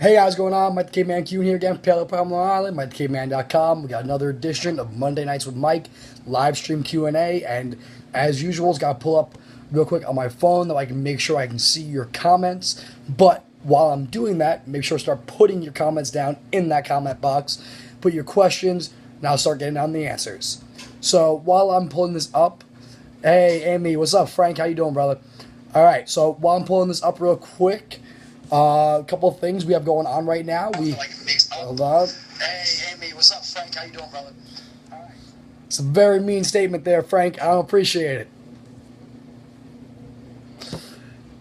Hey guys, going on? Mike the Caveman Q here again, Paleo Problem Long Island, MikeTheCaveman.com. We got another edition of Monday Nights with Mike, live stream Q&A, and as usual, it's got to pull up real quick on my phone so I can make sure I can see your comments. But while I'm doing that, make sure to start putting your comments down in that comment box. Put your questions, now start getting down the answers. So while I'm pulling this up, hey Amy, what's up? Frank, how you doing, brother? All right, so while I'm pulling this up real quick, a couple of things we have going on right now. Hold on. Hey, Amy, what's up, Frank? How you doing, brother? All right. It's a very mean statement there, Frank. I don't appreciate it.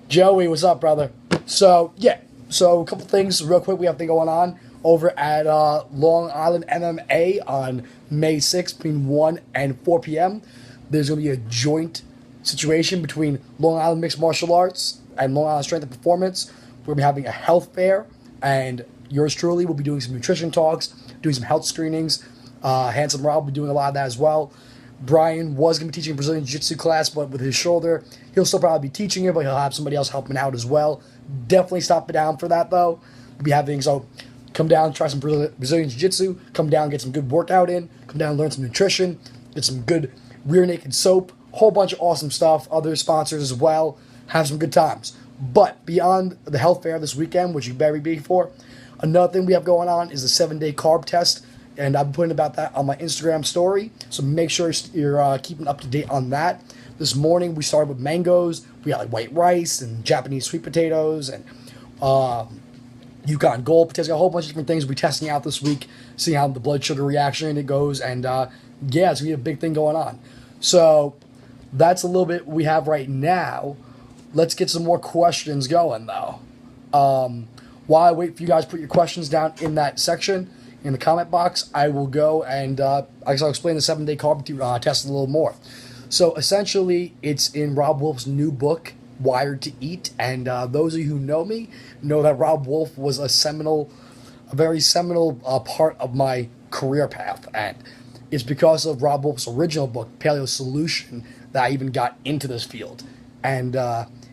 Joey, what's up, brother? So, yeah. So, a couple of things real quick we have thing going on over at Long Island MMA on May 6th between 1 and 4 p.m. There's going to be a joint situation between Long Island Mixed Martial Arts and Long Island Strength and Performance. We're going to be having a health fair, and yours truly will be doing some nutrition talks, doing some health screenings. Handsome Rob will be doing a lot of that as well. Brian was going to be teaching a Brazilian Jiu-Jitsu class, but with his shoulder, he'll still probably be teaching it, but he'll have somebody else helping out as well. Definitely stop it down for that, though. We'll be having, so come down, try some Brazilian Jiu-Jitsu, come down, get some good workout in, come down, learn some nutrition, get some good rear naked soap, whole bunch of awesome stuff, other sponsors as well, have some good times. But beyond the health fair this weekend, which you better be for, another thing we have going on is the 7-day carb test, and I've been putting about that on my Instagram story, so make sure you're keeping up to date on that. This morning we started with mangoes. We got like white rice and Japanese sweet potatoes and Yukon Gold potatoes. Got a whole bunch of different things we're testing out this week, seeing how the blood sugar reaction it goes, and yeah, it's gonna be a big thing going on. So that's a little bit we have right now. Let's get some more questions going, though. While I wait for you guys to put your questions down in that section, in the comment box, I will go and I guess I'll explain the 7-day carb test a little more. So essentially, it's in Rob Wolf's new book, Wired to Eat. And those of you who know me know that Rob Wolf was a very seminal part of my career path. And it's because of Rob Wolf's original book, Paleo Solution, that I even got into this field. And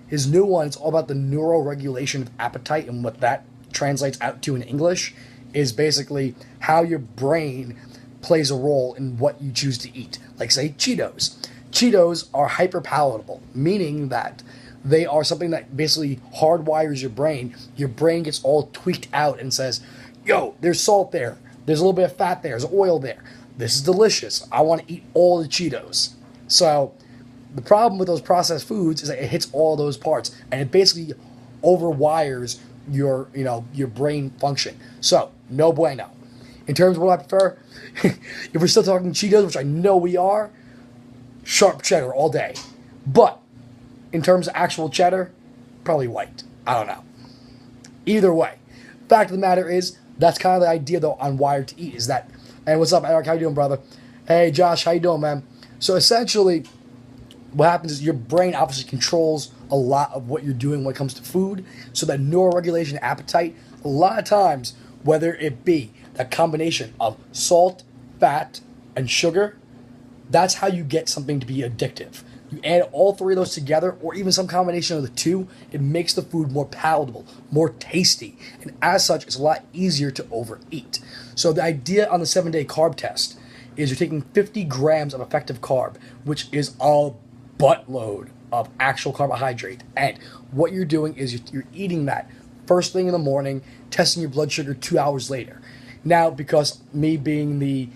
his new one, it's all about the neuroregulation of appetite, and what that translates out to in English is basically how your brain plays a role in what you choose to eat. Like, say, Cheetos. Cheetos are hyper palatable, meaning that they are something that basically hardwires your brain. Your brain gets all tweaked out and says, yo, there's salt there, there's a little bit of fat there, there's oil there, this is delicious, I want to eat all the Cheetos. So the problem with those processed foods is that it hits all those parts, and it basically overwires your brain function. So no bueno. In terms of what I prefer, if we're still talking Cheetos, which I know we are, sharp cheddar all day. But in terms of actual cheddar, probably white. I don't know. Either way, fact of the matter is that's kind of the idea though on Wired to Eat is that. And what's up, Eric? How you doing, brother? Hey, Josh, how you doing, man? So essentially, what happens is your brain obviously controls a lot of what you're doing when it comes to food. So that neuroregulation appetite, a lot of times, whether it be that combination of salt, fat, and sugar, that's how you get something to be addictive. You add all three of those together, or even some combination of the two, it makes the food more palatable, more tasty, and as such, it's a lot easier to overeat. So the idea on the 7-day carb test is you're taking 50 grams of effective carb, which is a buttload of actual carbohydrate. And what you're doing is you're eating that first thing in the morning, testing your blood sugar 2 hours later. Now, because me being the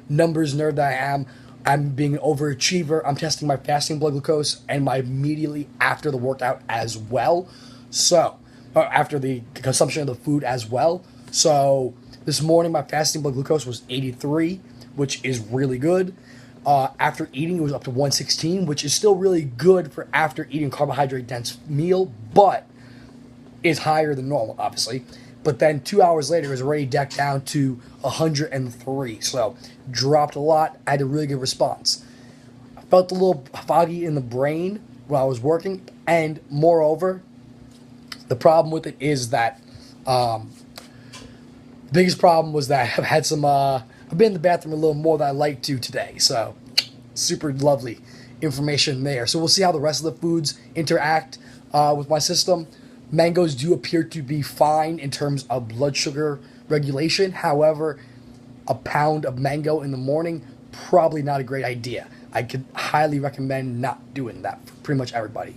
numbers nerd that I am, I'm being an overachiever. I'm testing my fasting blood glucose and my immediately after the workout as well. So, after the consumption of the food as well. So this morning my fasting blood glucose was 83, which is really good. After eating, it was up to 116, which is still really good for after eating carbohydrate-dense meal, but is higher than normal, obviously. But then 2 hours later, it was already decked down to 103, so dropped a lot. I had a really good response. I felt a little foggy in the brain while I was working, and moreover, the problem with it is that the biggest problem was that I've had some I've been in the bathroom a little more than I like to today, so super lovely information there. So we'll see how the rest of the foods interact with my system. Mangoes do appear to be fine in terms of blood sugar regulation. However, a pound of mango in the morning, probably not a great idea. I could highly recommend not doing that for pretty much everybody.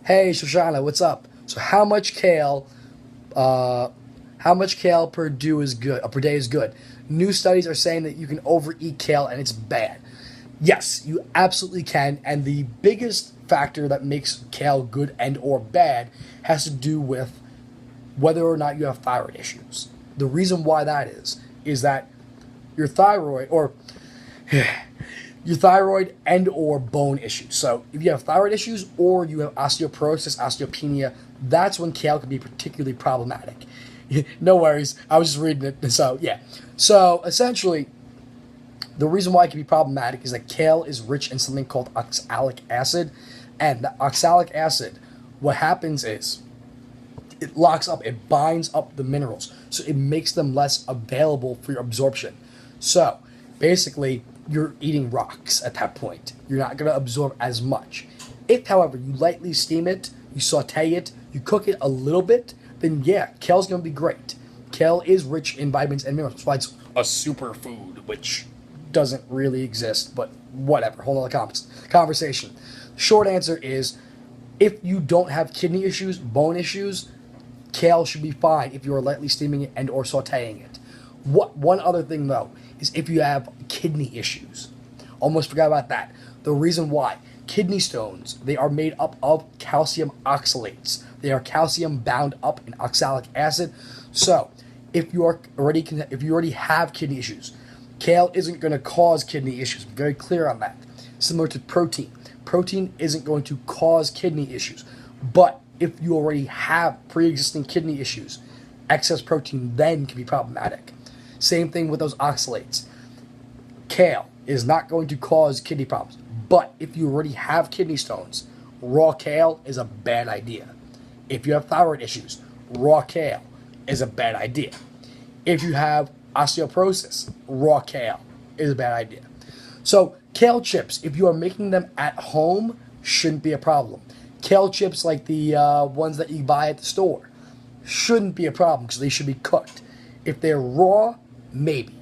Hey, Shoshana, what's up? So how much kale per day is good? New studies are saying that you can overeat kale and it's bad. Yes, you absolutely can, and the biggest factor that makes kale good and or bad has to do with whether or not you have thyroid issues. The reason why that is that your thyroid or your thyroid and or bone issues. So if you have thyroid issues or you have osteoporosis, osteopenia, that's when kale can be particularly problematic. No worries, I was just reading it. So yeah. So essentially, the reason why it can be problematic is that kale is rich in something called oxalic acid. And the oxalic acid, what happens is it locks up, it binds up the minerals. So it makes them less available for your absorption. So basically, you're eating rocks at that point. You're not going to absorb as much. If, however, you lightly steam it, you saute it, you cook it a little bit, then yeah, kale's going to be great. Kale is rich in vitamins and minerals. That's why it's a superfood, which doesn't really exist, but whatever. Whole other conversation. Short answer is, if you don't have kidney issues, bone issues, kale should be fine if you are lightly steaming it and or sauteing it. One other thing though is if you have kidney issues. Almost forgot about that. The reason why kidney stones, they are made up of calcium oxalates. They are calcium bound up in oxalic acid. So if you already have kidney issues, kale isn't going to cause kidney issues. I'm very clear on that. Similar to protein. Protein isn't going to cause kidney issues. But if you already have pre-existing kidney issues, excess protein then can be problematic. Same thing with those oxalates. Kale is not going to cause kidney problems. But if you already have kidney stones, raw kale is a bad idea. If you have thyroid issues, raw kale is a bad idea. If you have osteoporosis, raw kale is a bad idea. So kale chips, if you are making them at home, shouldn't be a problem. Kale chips like the ones that you buy at the store shouldn't be a problem because they should be cooked. If they're raw, maybe.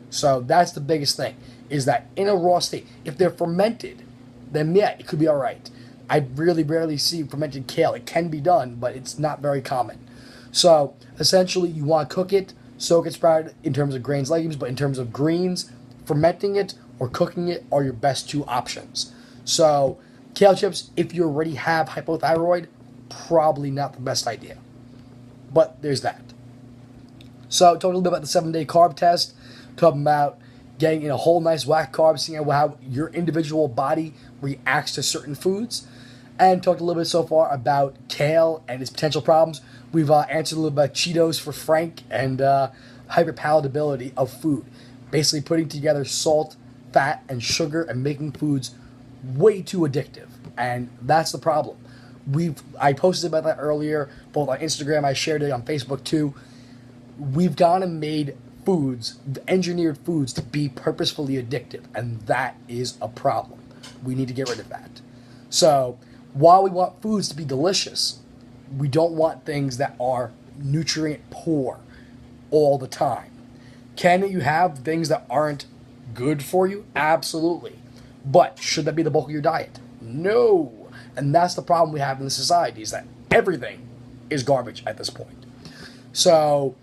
So that's the biggest thing, is that in a raw state, if they're fermented, then yeah, it could be all right. I really rarely see fermented kale. It can be done, but it's not very common. So essentially, you want to cook it, soak it, sprout it in terms of grains, legumes, but in terms of greens, fermenting it or cooking it are your best two options. So kale chips, if you already have hypothyroid, probably not the best idea. But there's that. So talk a little bit about the 7-day carb test, talking about getting in a whole nice whack carb, seeing how your individual body reacts to certain foods, and talked a little bit so far about kale and its potential problems. We've answered a little bit about Cheetos for Frank and hyperpalatability of food. Basically putting together salt, fat, and sugar and making foods way too addictive. And that's the problem. I posted about that earlier, both on Instagram, I shared it on Facebook too. We've gone and made foods, engineered foods, to be purposefully addictive, and that is a problem. We need to get rid of that. So while we want foods to be delicious, we don't want things that are nutrient poor all the time. Can you have things that aren't good for you? Absolutely. But should that be the bulk of your diet? No. And that's the problem we have in the society, is that everything is garbage at this point. So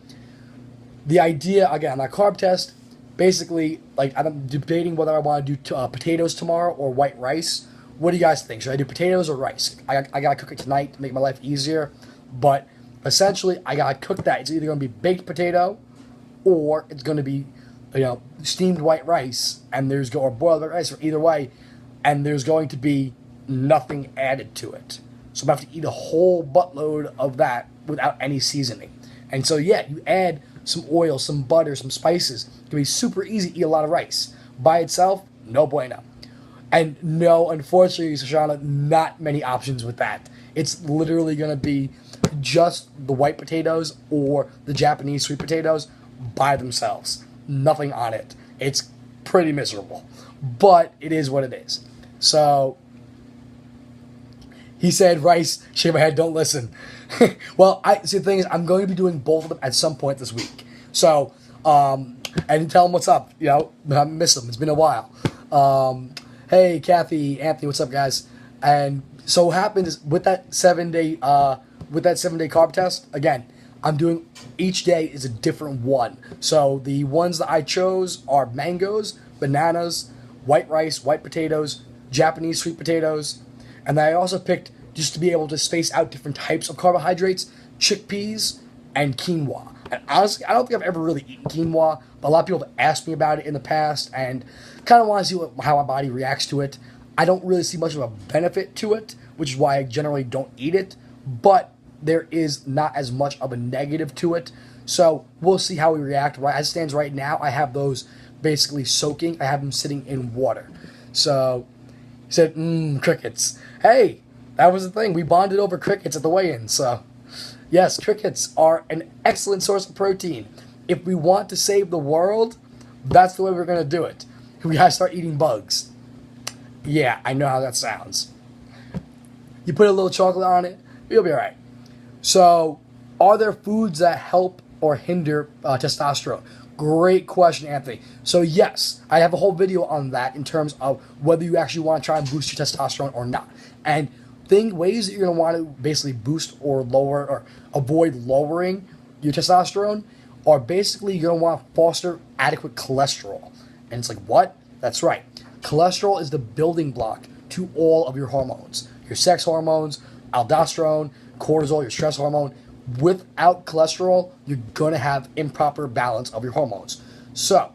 the idea, again, on that carb test, basically, like, I'm debating whether I want to do potatoes tomorrow or white rice. What do you guys think? Should I do potatoes or rice? I got to cook it tonight to make my life easier. But essentially, I got to cook that. It's either going to be baked potato or it's going to be, steamed white rice, or boiled white rice, or either way, and there's going to be nothing added to it. So I'm going to have to eat a whole buttload of that without any seasoning. And so, yeah, you add some oil, some butter, some spices. It can be super easy to eat a lot of rice. By itself, no bueno. And no, unfortunately, Shoshana, not many options with that. It's literally going to be just the white potatoes or the Japanese sweet potatoes by themselves. Nothing on it. It's pretty miserable. But it is what it is. So, He said, "Rice, shake my head, don't listen." Well, I see. The thing is, I'm going to be doing both of them at some point this week. So, and tell them what's up. You know, I miss them. It's been a while. Hey, Kathy, Anthony, what's up, guys? And so what happened is with that 7 day, carb test. Again, I'm doing each day is a different one. So the ones that I chose are mangoes, bananas, white rice, white potatoes, Japanese sweet potatoes. And then I also picked, just to be able to space out different types of carbohydrates, chickpeas and quinoa. And honestly, I don't think I've ever really eaten quinoa, but a lot of people have asked me about it in the past and kind of want to see how my body reacts to it. I don't really see much of a benefit to it, which is why I generally don't eat it, but there is not as much of a negative to it. So we'll see how we react. Right, as it stands right now, I have those basically soaking. I have them sitting in water. So he said, crickets. Hey, that was the thing. We bonded over crickets at the weigh-in. So, yes, crickets are an excellent source of protein. If we want to save the world, that's the way we're going to do it. We got to start eating bugs. Yeah, I know how that sounds. You put a little chocolate on it, you'll be all right. So, are there foods that help or hinder testosterone? Great question, Anthony. So yes, I have a whole video on that in terms of whether you actually want to try and boost your testosterone or not. And ways that you're going to want to basically boost or lower or avoid lowering your testosterone are basically you're going to want to foster adequate cholesterol. And it's like, what? That's right. Cholesterol is the building block to all of your hormones. Your sex hormones, aldosterone, cortisol, your stress hormone. Without cholesterol, you're going to have improper balance of your hormones. So,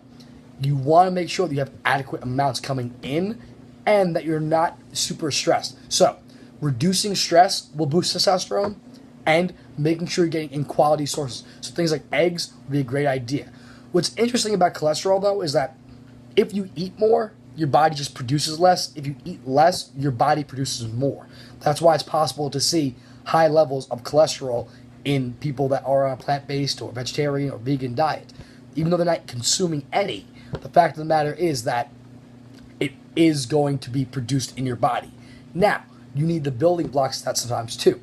you want to make sure that you have adequate amounts coming in and that you're not super stressed. So, reducing stress will boost testosterone and making sure you're getting in quality sources. So, things like eggs would be a great idea. What's interesting about cholesterol, though, is that if you eat more, your body just produces less. If you eat less, your body produces more. That's why it's possible to see high levels of cholesterol in people that are on a plant-based or vegetarian or vegan diet. Even though they're not consuming any, the fact of the matter is that it is going to be produced in your body. Now, you need the building blocks of that sometimes too.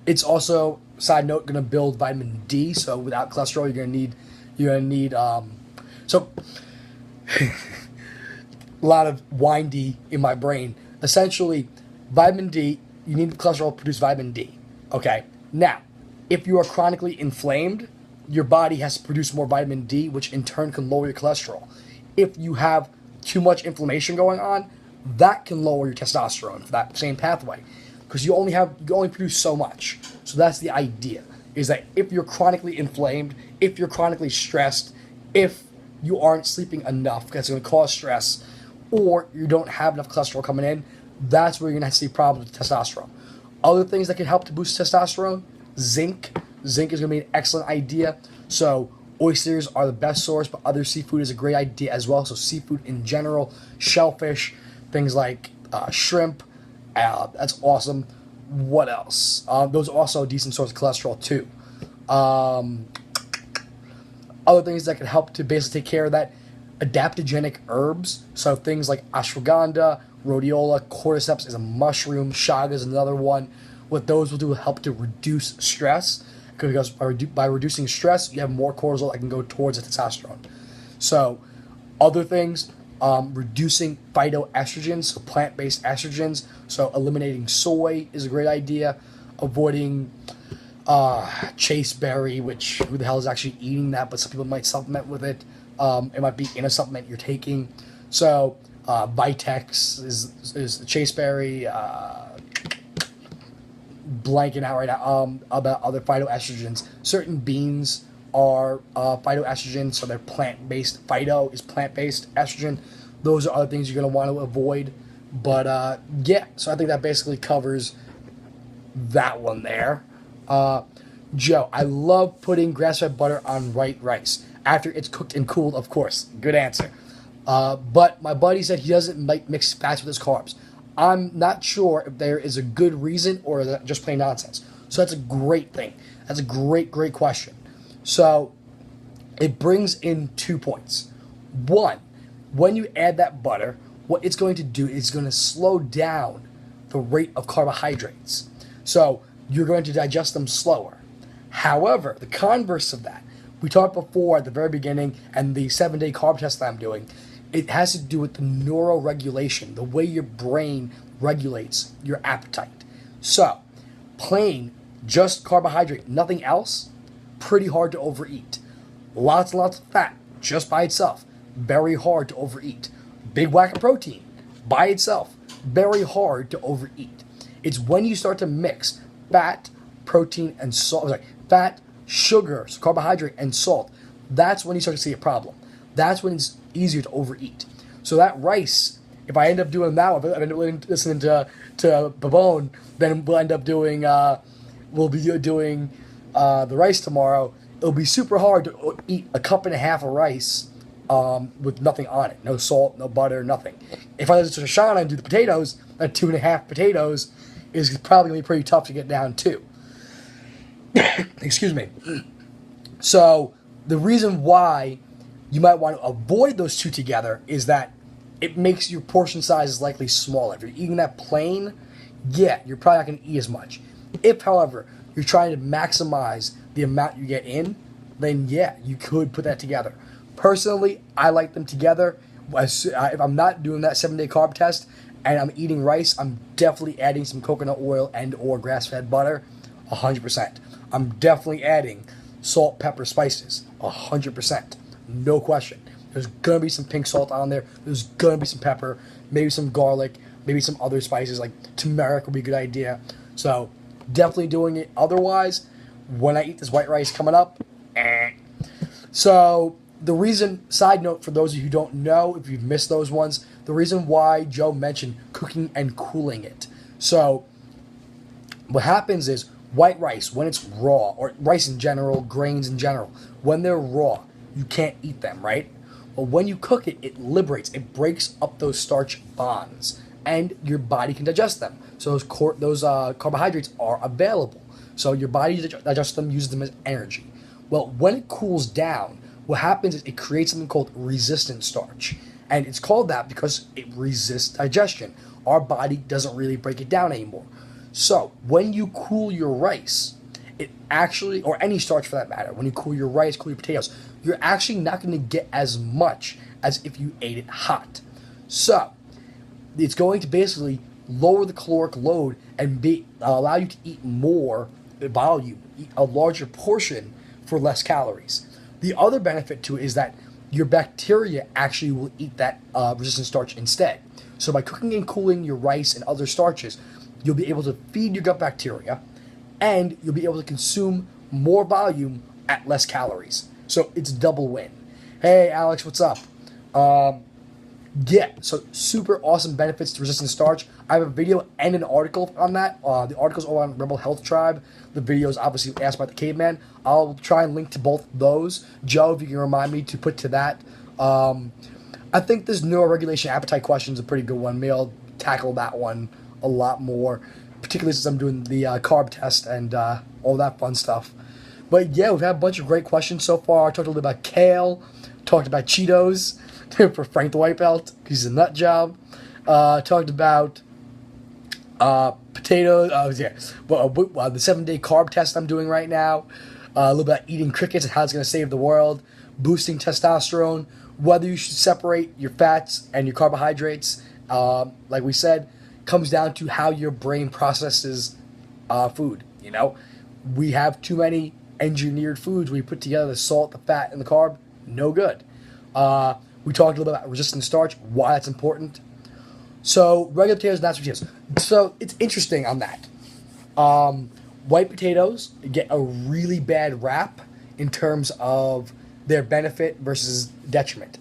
It's also, side note, going to build vitamin D. So without cholesterol, you're going to need so a lot of wine D in my brain. Essentially, vitamin D, you need cholesterol to produce vitamin D. Okay, now, if you are chronically inflamed, your body has to produce more vitamin D, which in turn can lower your cholesterol. If you have too much inflammation going on, that can lower your testosterone for that same pathway, because you only produce so much. So that's the idea, is that if you're chronically inflamed, if you're chronically stressed, if you aren't sleeping enough, that's going to cause stress, or you don't have enough cholesterol coming in, that's where you're going to see problems with testosterone. Other things that can help to boost testosterone: zinc. Zinc is going to be an excellent idea. So oysters are the best source, but other seafood is a great idea as well. So seafood in general, shellfish, things like shrimp, that's awesome. What else? Those are also a decent source of cholesterol too. Other things that can help to basically take care of that: adaptogenic herbs. So things like ashwagandha, rhodiola, cordyceps is a mushroom, chaga is another one. What those will do help to reduce stress, because by reducing stress, you have more cortisol that can go towards the testosterone. So, other things, reducing phytoestrogens, so plant-based estrogens. So, eliminating soy is a great idea. Avoiding chasteberry, which who the hell is actually eating that? But some people might supplement with it. It might be in a supplement you're taking. So, Vitex is chasteberry. Blanking out right now about other phytoestrogens. Certain beans are phytoestrogen, so they're plant-based. Phyto is plant-based estrogen. Those are other things you're going to want to avoid. But yeah, so I think that basically covers that one there. Joe, I love putting grass-fed butter on white rice after it's cooked and cooled, of course. Good answer. But my buddy said he doesn't mix fats with his carbs. I'm not sure if there is a good reason or is that just plain nonsense. So that's a great thing. That's a great question. So it brings in 2 points. One, when you add that butter, what it's going to do is going to slow down the rate of carbohydrates. So you're going to digest them slower. However, the converse of that, we talked before at the very beginning, and the 7-day carb test that I'm doing, it has to do with the neuroregulation, the way your brain regulates your appetite. So, plain, just carbohydrate, nothing else, pretty hard to overeat. Lots and lots of fat, just by itself, very hard to overeat. Big whack of protein, by itself, very hard to overeat. It's when you start to mix fat, protein, and salt, fat, sugar, so carbohydrate, and salt, that's when you start to see a problem. That's when it's easier to overeat. So that rice, if I end up doing that, if I end up listening to Babone, then we'll end up doing, we'll be doing the rice tomorrow. It'll be super hard to eat a cup and a half of rice with nothing on it. No salt, no butter, nothing. If I listen to Shoshana and do the potatoes, that 2.5 potatoes is probably going to be pretty tough to get down too. Excuse me. So the reason why you might want to avoid those two together is that it makes your portion sizes likely smaller. If you're eating that plain, yeah, you're probably not going to eat as much. If, however, you're trying to maximize the amount you get in, then yeah, you could put that together. Personally, I like them together. If I'm not doing that 7-day carb test and I'm eating rice, I'm definitely adding some coconut oil and or grass-fed butter, 100%. I'm definitely adding salt, pepper, spices, 100%. No question. There's going to be some pink salt on there. There's going to be some pepper, maybe some garlic, maybe some other spices like turmeric would be a good idea. So definitely doing it. Otherwise, when I eat this white rice coming up, So the reason, side note for those of you who don't know, if you've missed those ones, the reason why Joe mentioned cooking and cooling it. So what happens is white rice, when it's raw, or rice in general, grains in general, when they're raw, you can't eat them, right? But when you cook it, it liberates, it breaks up those starch bonds, and your body can digest them. So those carbohydrates are available. So your body digests them, uses them as energy. Well, when it cools down, what happens is it creates something called resistant starch. And it's called that because it resists digestion. Our body doesn't really break it down anymore. So when you cool your rice, it actually, or any starch for that matter, when you cool your rice, cool your potatoes, you're actually not going to get as much as if you ate it hot. So it's going to basically lower the caloric load and allow you to eat more volume, eat a larger portion for less calories. The other benefit to it is that your bacteria actually will eat that resistant starch instead. So by cooking and cooling your rice and other starches, you'll be able to feed your gut bacteria and you'll be able to consume more volume at less calories. So it's double win. Hey, Alex, what's up? Yeah, so super awesome benefits to resistant starch. I have a video and an article on that. The article's all on Rebel Health Tribe. The video is obviously asked by the caveman. I'll try and link to both those. Joe, if you can remind me to put to that. I think this neuroregulation appetite question is a pretty good one. Maybe I'll tackle that one a lot more, particularly since I'm doing the carb test and all that fun stuff. But yeah, we've had a bunch of great questions so far. I talked a little bit about kale, talked about Cheetos for Frank the White Belt, because he's a nut job. Talked about potatoes, the 7-day carb test I'm doing right now. A little bit about eating crickets and how it's going to save the world. Boosting testosterone. Whether you should separate your fats and your carbohydrates, like we said, comes down to how your brain processes food. You know, we have too many engineered foods where you put together the salt, the fat, and the carb. No good. We talked a little bit about resistant starch, why that's important. So regular potatoes, natural potatoes. So it's interesting on that. White potatoes get a really bad rap in terms of their benefit versus detriment.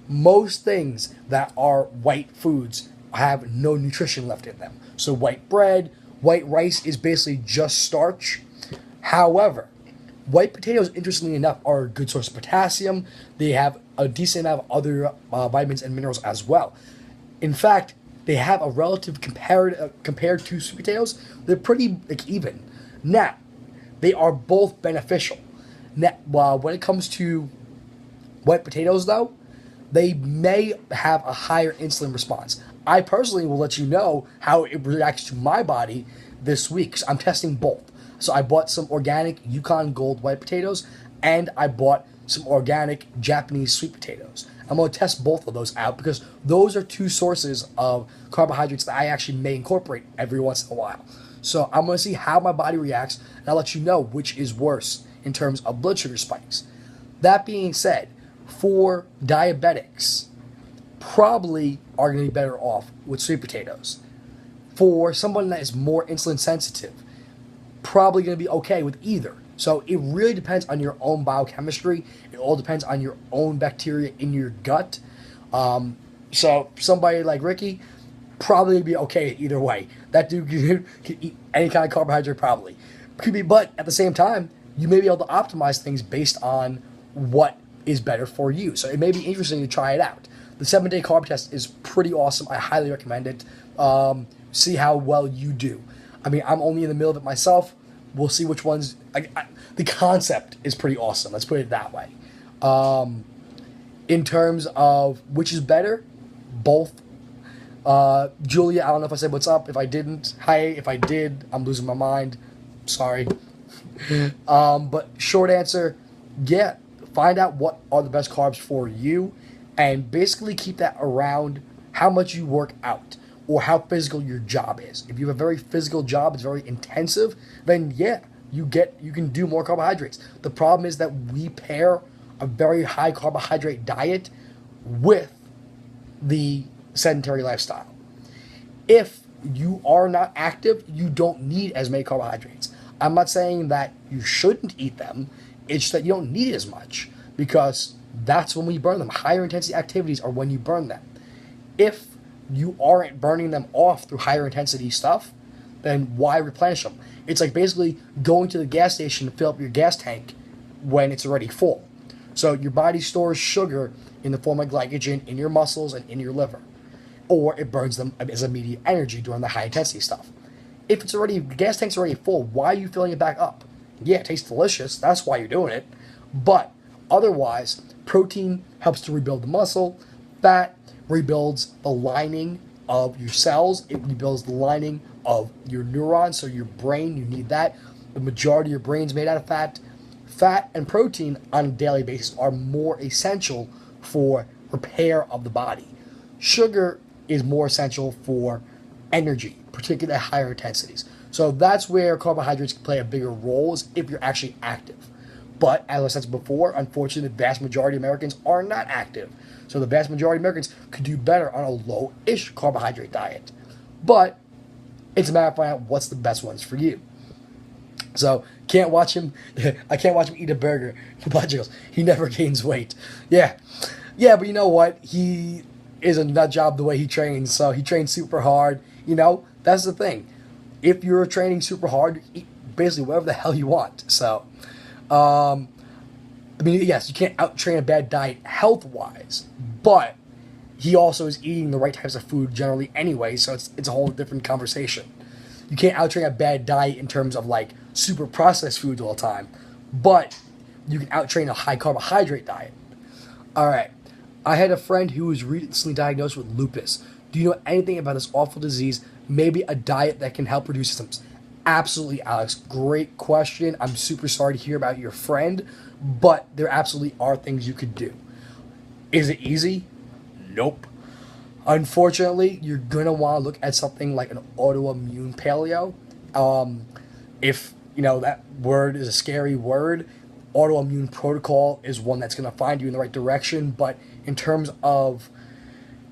Most things that are white foods have no nutrition left in them. So white bread, white rice is basically just starch. However, white potatoes, interestingly enough, are a good source of potassium. They have a decent amount of other vitamins and minerals as well. In fact, they have a relative compared to sweet potatoes. They're pretty even. Now, they are both beneficial. Now, when it comes to white potatoes, though, they may have a higher insulin response. I personally will let you know how it reacts to my body this week. 'Cause I'm testing both. So I bought some organic Yukon Gold white potatoes, and I bought some organic Japanese sweet potatoes. I'm going to test both of those out because those are two sources of carbohydrates that I actually may incorporate every once in a while. So I'm going to see how my body reacts, and I'll let you know which is worse in terms of blood sugar spikes. That being said, for diabetics, probably are going to be better off with sweet potatoes. For someone that is more insulin sensitive, probably going to be okay with either. So it really depends on your own biochemistry. It all depends on your own bacteria in your gut. So somebody like Ricky probably be okay either way. That dude can eat any kind of carbohydrate probably. Could be, but at the same time, you may be able to optimize things based on what is better for you. So it may be interesting to try it out. The 7-day carb test is pretty awesome. I highly recommend it. See how well you do. I mean, I'm only in the middle of it myself. We'll see which ones. The concept is pretty awesome. Let's put it that way. In terms of which is better, both. Julia, I don't know if I said what's up. If I didn't, hi. If I did, I'm losing my mind. Sorry. But short answer, yeah. Find out what are the best carbs for you, and basically keep that around how much you work out or how physical your job is. If you have a very physical job, it's very intensive, then yeah, you can do more carbohydrates. The problem is that we pair a very high carbohydrate diet with the sedentary lifestyle. If you are not active, you don't need as many carbohydrates. I'm not saying that you shouldn't eat them. It's just that you don't need as much because that's when we burn them. Higher intensity activities are when you burn them. If you aren't burning them off through higher intensity stuff, then why replenish them? It's like basically going to the gas station to fill up your gas tank when it's already full. So your body stores sugar in the form of glycogen in your muscles and in your liver, or it burns them as immediate energy during the high intensity stuff. If it's already, the gas tank's already full, why are you filling it back up? Yeah, it tastes delicious. That's why you're doing it. But otherwise, protein helps to rebuild the muscle. Fat rebuilds the lining of your cells. It rebuilds the lining of your neurons. So your brain, you need that. The majority of your brain's made out of fat. Fat and protein on a daily basis are more essential for repair of the body. Sugar is more essential for energy, particularly at higher intensities. So that's where carbohydrates can play a bigger role, is if you're actually active. But as I said before, unfortunately, the vast majority of Americans are not active. So the vast majority of Americans could do better on a low-ish carbohydrate diet. But it's a matter of finding out what's the best ones for you. So can't watch him. I can't watch him eat a burger. He never gains weight. Yeah, but you know what? He is a nut job the way he trains. So he trains super hard. You know, that's the thing. If you're training super hard, eat basically whatever the hell you want. So, I mean, yes, you can't out-train a bad diet health-wise, but he also is eating the right types of food generally anyway, so it's a whole different conversation. You can't out-train a bad diet in terms of, like, super processed foods all the time, but you can out-train a high-carbohydrate diet. All right. I had a friend who was recently diagnosed with lupus. Do you know anything about this awful disease? Maybe a diet that can help reduce symptoms. Absolutely, Alex. Great question. I'm super sorry to hear about your friend, but there absolutely are things you could do. Is it easy? Nope. Unfortunately, you're going to want to look at something like an autoimmune paleo. If, you know, that word is a scary word, autoimmune protocol is one that's going to find you in the right direction, but in terms of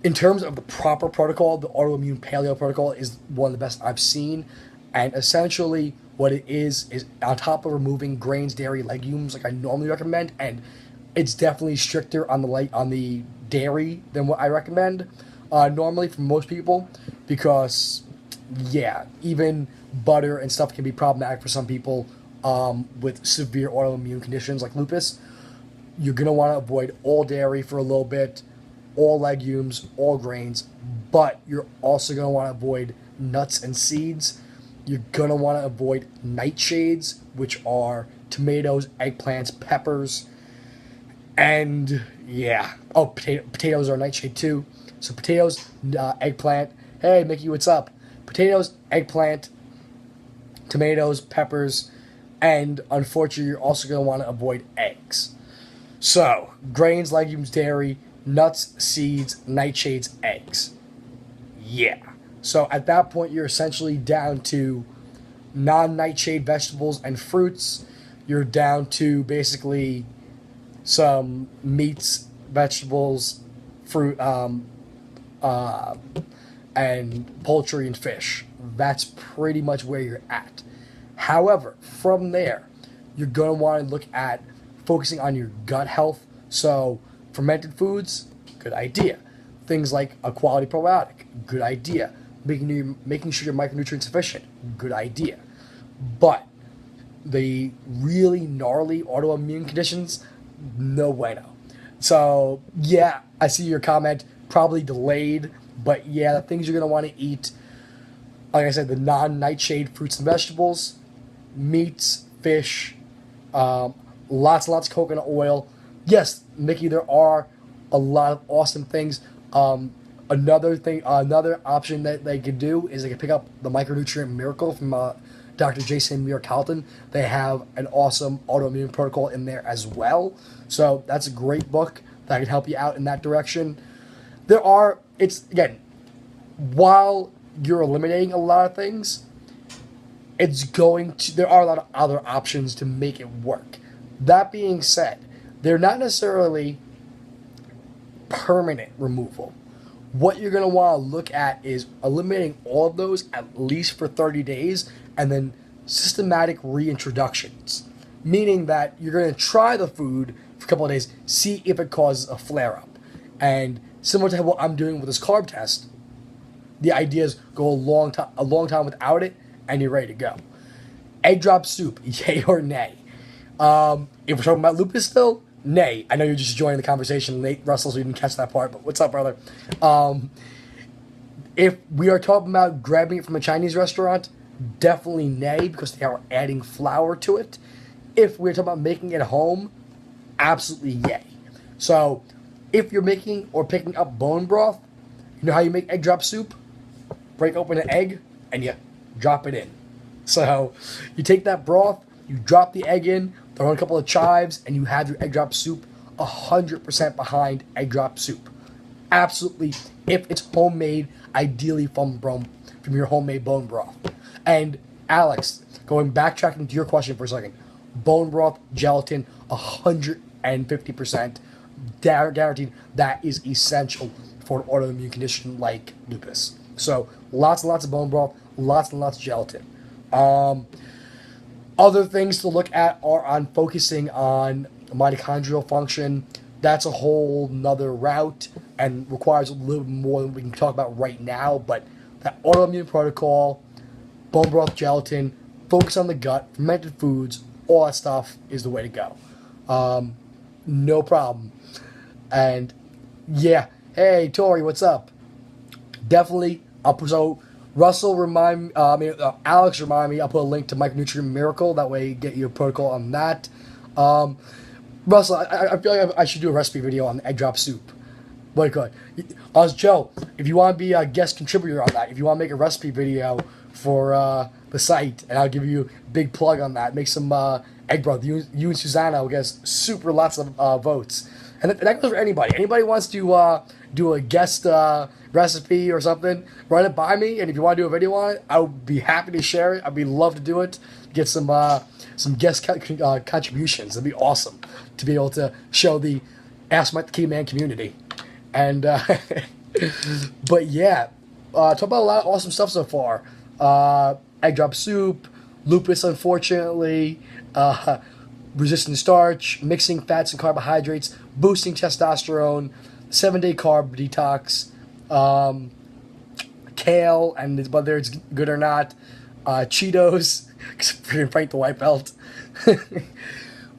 the proper protocol, the autoimmune paleo protocol is one of the best I've seen. And essentially what it is on top of removing grains, dairy, legumes like I normally recommend, and it's definitely stricter on the dairy than what I recommend normally for most people, because yeah, even butter and stuff can be problematic for some people with severe autoimmune conditions like lupus. You're going to want to avoid all dairy for a little bit, all legumes, all grains, but you're also going to want to avoid nuts and seeds. You're going to want to avoid nightshades, which are tomatoes, eggplants, peppers, and yeah. Oh, potatoes are a nightshade too. So potatoes, eggplant. Hey, Mickey, what's up? Potatoes, eggplant, tomatoes, peppers, and unfortunately, you're also going to want to avoid eggs. So, grains, legumes, dairy, nuts, seeds, nightshades, eggs. Yeah. So at that point, you're essentially down to non-nightshade vegetables and fruits. You're down to basically some meats, vegetables, fruit, and poultry and fish. That's pretty much where you're at. However, from there, you're going to want to look at focusing on your gut health. So, fermented foods, good idea. Things like a quality probiotic, good idea. Making sure your micronutrients sufficient, good idea. But the really gnarly autoimmune conditions, no bueno. So, yeah, I see your comment, probably delayed, but yeah, the things you're going to want to eat, like I said, the non-nightshade fruits and vegetables, meats, fish, lots and lots of coconut oil. Yes, Mickey, there are a lot of awesome things. Another option that they could do is they could pick up the Micronutrient Miracle from Dr. Jason Muir-Calton. They have an awesome autoimmune protocol in there as well. So that's a great book that can help you out in that direction. While you're eliminating a lot of things, there are a lot of other options to make it work. That being said, they're not necessarily permanent removal. What you're going to want to look at is eliminating all of those at least for 30 days and then systematic reintroductions. Meaning that you're going to try the food for a couple of days, see if it causes a flare-up. And similar to what I'm doing with this carb test, the idea is go a long time without it, and you're ready to go. Egg drop soup, yay or nay? If we're talking about lupus still, nay. I know you're just joining the conversation late, Russell, so you didn't catch that part, but what's up, brother? If we are talking about grabbing it from a Chinese restaurant, definitely nay, because they are adding flour to it. If we're talking about making it at home, absolutely yay. So, if you're making or picking up bone broth, you know how you make egg drop soup? Break open an egg, and you drop it in. So, you take that broth, you drop the egg in, throw in a couple of chives, and you have your egg drop soup 100% behind egg drop soup. Absolutely, if it's homemade, ideally from your homemade bone broth. And Alex, backtracking to your question for a second, bone broth, gelatin, 150%, guaranteed. That is essential for an autoimmune condition like lupus. So lots and lots of bone broth, lots and lots of gelatin. Other things to look at are on focusing on mitochondrial function. That's a whole nother route and requires a little more than we can talk about right now. But that autoimmune protocol, bone broth, gelatin, focus on the gut, fermented foods, all that stuff is the way to go. No problem. And yeah, hey Tori, what's up? Definitely. Russell Alex remind me. I'll put a link to Micronutrient Miracle. That way, you get your protocol on that. Russell, I feel like I should do a recipe video on egg drop soup. But good. Joe, if you want to be a guest contributor on that, if you want to make a recipe video for the site, and I'll give you a big plug on that. Make some egg broth. You and Susanna will get super lots of votes. And that goes for anybody. Anybody wants to do a guest recipe or something, run it by me. And if you want to do a video on it, I would be happy to share it. I'd love to do it. Get some guest contributions. It'd be awesome to be able to show the Ask Mike the Key Man community. And but yeah, talk about a lot of awesome stuff so far. Egg drop soup, lupus, unfortunately, resistant starch, mixing fats and carbohydrates, boosting testosterone, 7-day carb detox, kale, and whether it's good or not, Cheetos, freaking Frank the White Belt.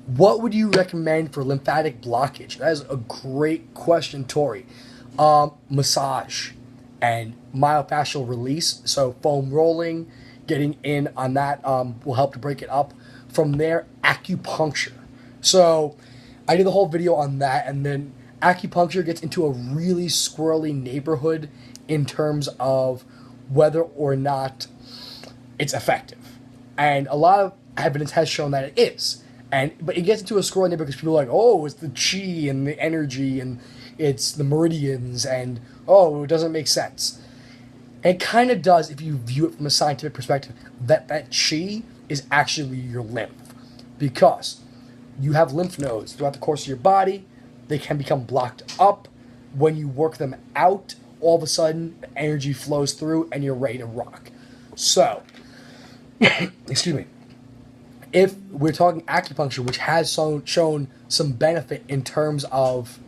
What would you recommend for lymphatic blockage? That is a great question, Tori. Massage and myofascial release, so foam rolling, getting in on that will help to break it up. From there, acupuncture. So I did the whole video on that, and then acupuncture gets into a really squirrely neighborhood in terms of whether or not it's effective. And a lot of evidence has shown that it is. But it gets into a squirrely neighborhood because people are like, oh, it's the chi and the energy and it's the meridians and, oh, it doesn't make sense. And it kind of does if you view it from a scientific perspective, that chi is actually your lymph. Because you have lymph nodes throughout the course of your body. They can become blocked up. When you work them out, all of a sudden, the energy flows through and you're ready to rock. So, excuse me. If we're talking acupuncture, which has shown some benefit in terms of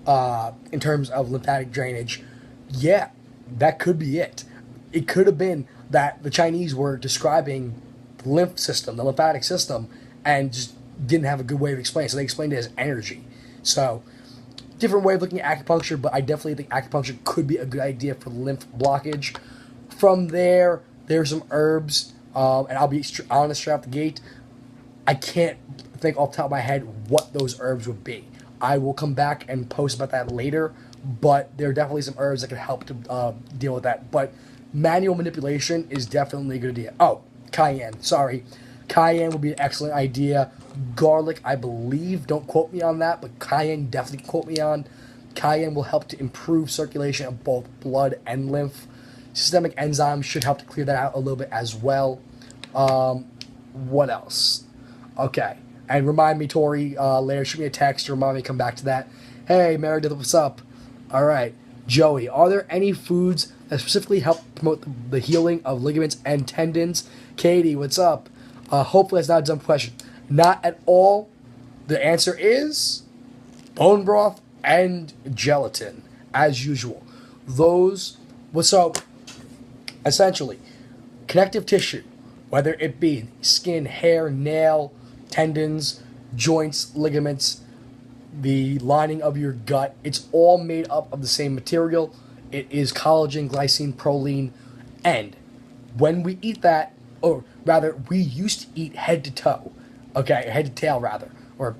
lymphatic drainage, yeah, that could be it. It could have been that the Chinese were describing the lymph system, the lymphatic system, and just didn't have a good way of explaining it. So they explained it as energy. So, different way of looking at acupuncture, but I definitely think acupuncture could be a good idea for lymph blockage. From there, there's some herbs, and I'll be honest straight out the gate. I can't think off the top of my head what those herbs would be. I will come back and post about that later, but there are definitely some herbs that can help to deal with that. But manual manipulation is definitely a good idea. Oh, cayenne. Sorry. Cayenne would be an excellent idea. Garlic, I believe. Don't quote me on that, but cayenne definitely quote me on. Cayenne will help to improve circulation of both blood and lymph. Systemic enzymes should help to clear that out a little bit as well. What else? Okay. And remind me, Tori, later, shoot me a text to remind me to come back to that. Hey, Meredith, what's up? All right. Joey, are there any foods that specifically help promote the healing of ligaments and tendons? Katie, what's up? Hopefully that's not a dumb question. Not at all. The answer is bone broth and gelatin, as usual. So, essentially, connective tissue, whether it be skin, hair, nail, tendons, joints, ligaments, the lining of your gut, it's all made up of the same material. It is collagen, glycine, proline, and when we eat that, or rather, we used to eat head to toe, okay, head to tail rather, or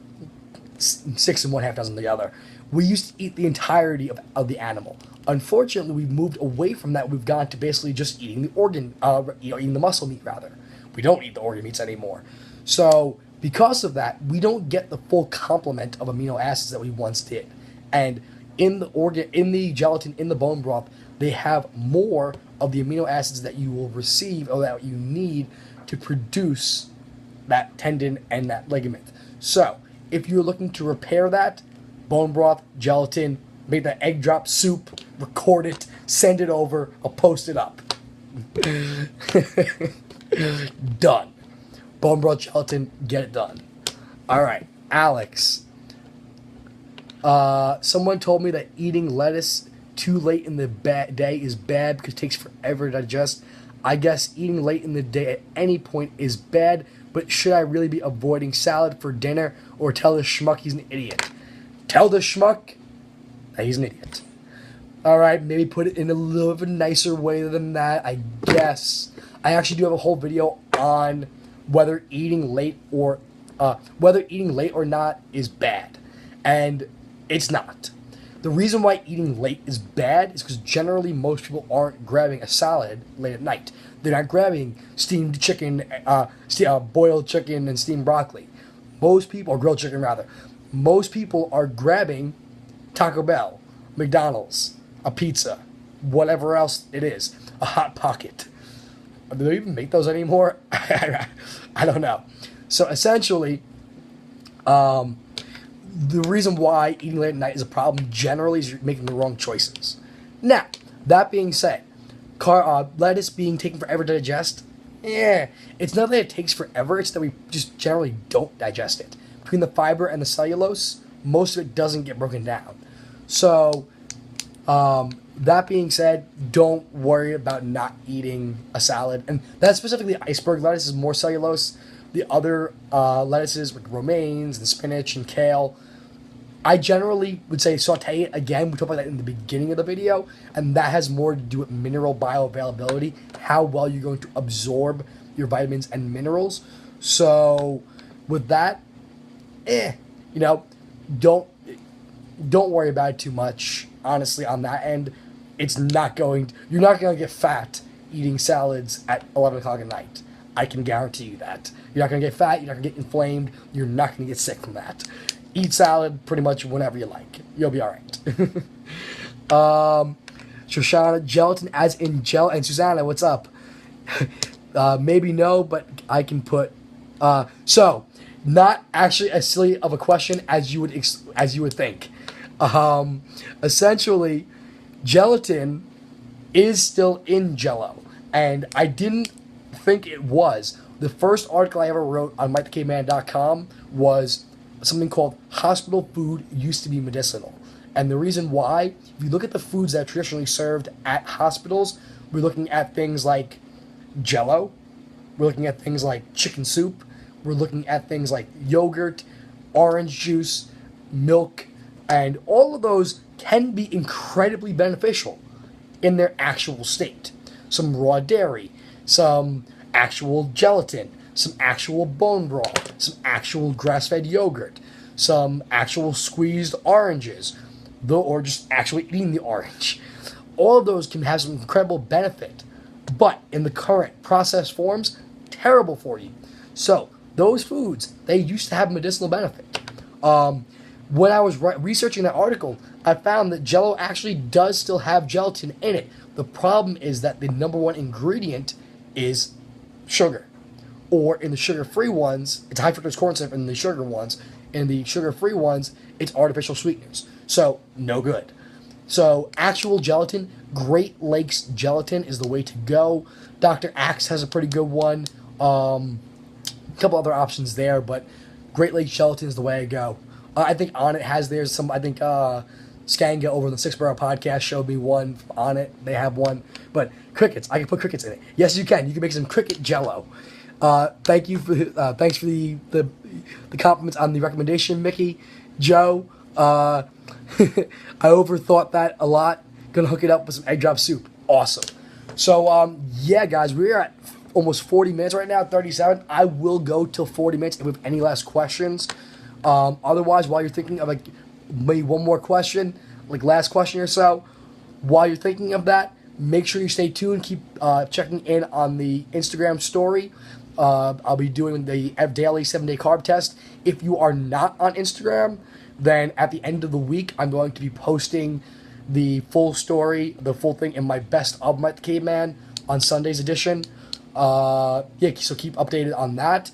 6 and 1/2 dozen the other. We used to eat the entirety of the animal. Unfortunately, we've moved away from that. We've gone to basically just eating the organ, eating the muscle meat rather. We don't eat the organ meats anymore. So because of that, we don't get the full complement of amino acids that we once did. And in the gelatin, in the bone broth, they have more of the amino acids that you will receive or that you need to produce that tendon and that ligament. So if you're looking to repair that, bone broth, gelatin, make that egg drop soup, record it, send it over, I'll post it up. Done. Bone broth, gelatin, get it done. All right, Alex. Someone told me that eating lettuce too late in the day is bad because it takes forever to digest. I guess eating late in the day at any point is bad, but should I really be avoiding salad for dinner or tell the schmuck he's an idiot? Tell the schmuck that he's an idiot. All right, maybe put it in a little bit of a nicer way than that, I guess. I actually do have a whole video on whether eating late or not is bad, and it's not. The reason why eating late is bad is because generally most people aren't grabbing a salad late at night. They're not grabbing steamed chicken, boiled chicken and steamed broccoli. Most people, or grilled chicken rather, most people are grabbing Taco Bell, McDonald's, a pizza, whatever else it is, a Hot Pocket. Do they even make those anymore? I don't know. So essentially, the reason why eating late at night is a problem generally is you're making the wrong choices. Now, that being said, lettuce being taken forever to digest, it's not that it takes forever, it's that we just generally don't digest it. Between the fiber and the cellulose, most of it doesn't get broken down. So, that being said, don't worry about not eating a salad. And that's specifically iceberg lettuce is more cellulose. The other lettuces, like romaines and spinach and kale, I generally would say saute it again. We talked about that in the beginning of the video, and that has more to do with mineral bioavailability, how well you're going to absorb your vitamins and minerals. So with that, don't don't worry about it too much. Honestly, on that end, you're not going to get fat eating salads at 11 o'clock at night. I can guarantee you that. You're not going to get fat. You're not going to get inflamed. You're not going to get sick from that. Eat salad pretty much whenever you like. You'll be all right. Shoshana, gelatin as in gel. And Susanna, what's up? Maybe no, but I can put... so, not actually as silly of a question as you would think. Essentially, gelatin is still in Jell-O, and I didn't think it was. The first article I ever wrote on MikeTheCaveman.com was something called "Hospital Food Used to Be Medicinal," and the reason why, if you look at the foods that are traditionally served at hospitals, we're looking at things like Jell-O, we're looking at things like chicken soup, we're looking at things like yogurt, orange juice, milk, and all of those can be incredibly beneficial in their actual state. Some raw dairy, some actual gelatin, some actual bone broth, some actual grass-fed yogurt, some actual squeezed oranges, or just actually eating the orange. All of those can have some incredible benefit, but in the current processed forms, terrible for you. So those foods, they used to have medicinal benefit. When I was researching that article, I found that Jell-O actually does still have gelatin in it. The problem is that the number one ingredient is sugar. Or in the sugar-free ones, it's high fructose corn syrup in the sugar ones. In the sugar-free ones, it's artificial sweeteners. So, no good. So, actual gelatin, Great Lakes gelatin is the way to go. Dr. Axe has a pretty good one. A couple other options there, but Great Lakes gelatin is the way to go. I think Onnit has theirs. Skanga over on the Six Borough podcast showed me one on it. They have one. But crickets, I can put crickets in it. Yes, you can. You can make some cricket Jell-O. Thanks for the compliments on the recommendation, Mickey. Joe, I overthought that a lot. Gonna hook it up with some egg drop soup. Awesome. So, yeah, guys, we're at almost 40 minutes right now, 37. I will go till 40 minutes if we have any last questions. Otherwise, while you're thinking of maybe one more question, last question or so, while you're thinking of that, make sure you stay tuned. Keep checking in on the Instagram story. I'll be doing the daily 7-day carb test. If you are not on Instagram, then at the end of the week, I'm going to be posting the full story, the full thing in my best of Mike the Caveman on Sunday's edition. So keep updated on that.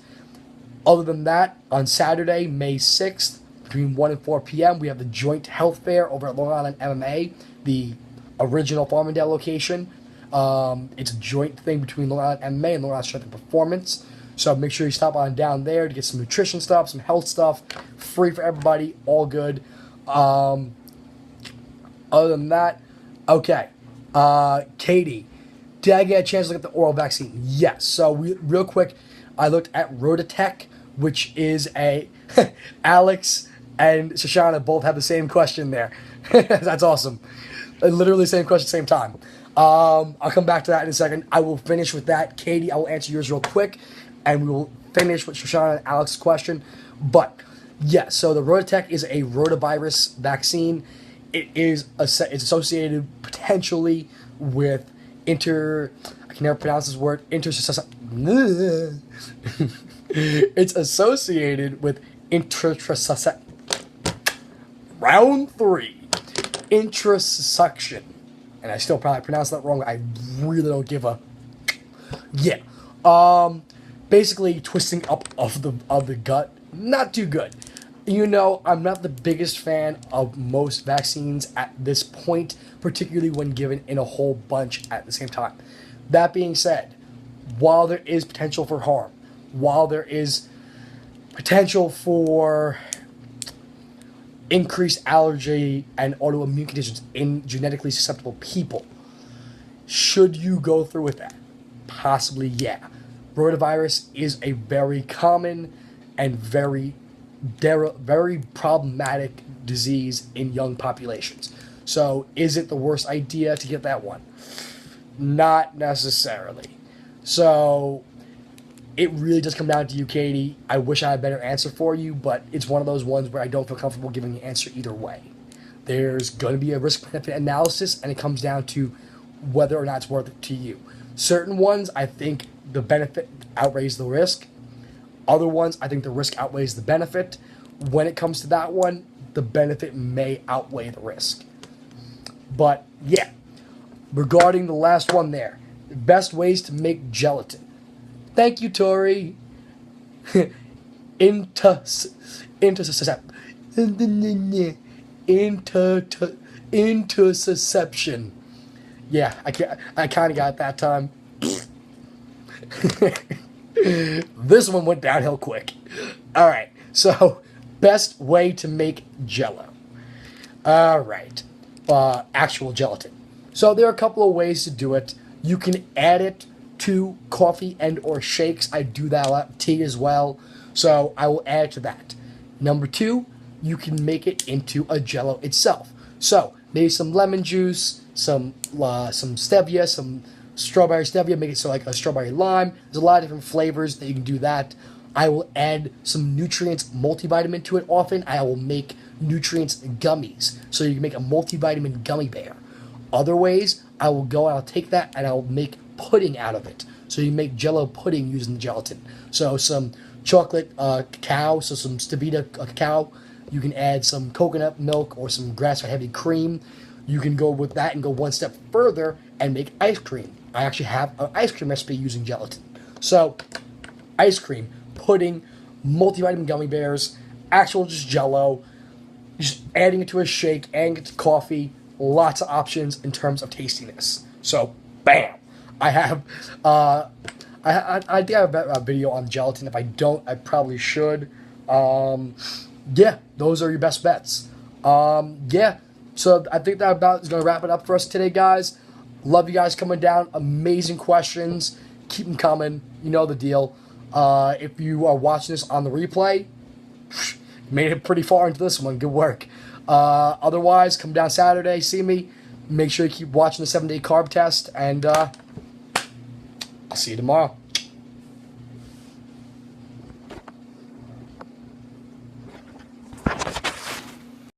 Other than that, on Saturday, May 6th, between 1 and 4 p.m., we have the joint health fair over at Long Island MMA, the original Farmingdale location. It's a joint thing between Long Island MMA and Long Island Strength and Performance. So make sure you stop on down there to get some nutrition stuff, some health stuff, free for everybody, all good. Other than that, okay. Katie, did I get a chance to look at the oral vaccine? Yes. So real quick, I looked at Rototech, which is Alex and Shoshana both have the same question there. That's awesome. Literally the same question, same time. I'll come back to that in a second. I will finish with that. Katie, I will answer yours real quick, and we will finish with Shoshana and Alex's question. But, yeah, so the Rototech is a rotavirus vaccine. It's associated potentially with I can never pronounce this word, it's associated with round 3, intrasuction. And I still probably pronounced that wrong. I really don't give a... Yeah. Basically twisting up of the gut. Not too good. You know, I'm not the biggest fan of most vaccines at this point, particularly when given in a whole bunch at the same time. That being said, while there is potential for harm, while there is potential for increased allergy and autoimmune conditions in genetically susceptible people, should you go through with that? Possibly, yeah. Rotavirus is a very common and very problematic disease in young populations. So, is it the worst idea to get that one? Not necessarily. So, it really does come down to you, Katie. I wish I had a better answer for you, but it's one of those ones where I don't feel comfortable giving an answer either way. there's going to be a risk-benefit analysis, and it comes down to whether or not it's worth it to you. Certain ones, I think the benefit outweighs the risk. Other ones, I think the risk outweighs the benefit. When it comes to that one, the benefit may outweigh the risk. But yeah, regarding the last one there, best ways to make gelatin. Thank you, Tori. Interception. Yeah, I kind of got it that time. This one went downhill quick. All right, so best way to make Jello. All right, actual gelatin. So there are a couple of ways to do it. You can add it to coffee and or shakes. I do that a lot, tea as well. So I will add it to that. Number two, you can make it into a Jello itself. So maybe some lemon juice, some stevia, some strawberry stevia, make it so like a strawberry lime. There's a lot of different flavors that you can do that. I will add some nutrients multivitamin to it often. I will make nutrients gummies. So you can make a multivitamin gummy bear. Other ways, I will go and I'll take that and I'll make pudding out of it. So you make Jello pudding using the gelatin. So some chocolate cacao, so some stevia cacao. You can add some coconut milk or some grass-fed heavy cream. You can go with that and go one step further and make ice cream. I actually have an ice cream recipe using gelatin. So ice cream, pudding, multivitamin gummy bears, actual just Jello, just adding it to a shake, adding it to coffee, lots of options in terms of tastiness. So, bam! I have, I think I have a video on gelatin. If I don't, I probably should. Yeah, those are your best bets. Yeah, so I think that about is going to wrap it up for us today, guys. Love you guys coming down. Amazing questions. Keep them coming. You know the deal. If you are watching this on the replay, made it pretty far into this one. Good work. Otherwise, come down Saturday, see me. Make sure you keep watching the 7-day carb test, and I'll see you tomorrow.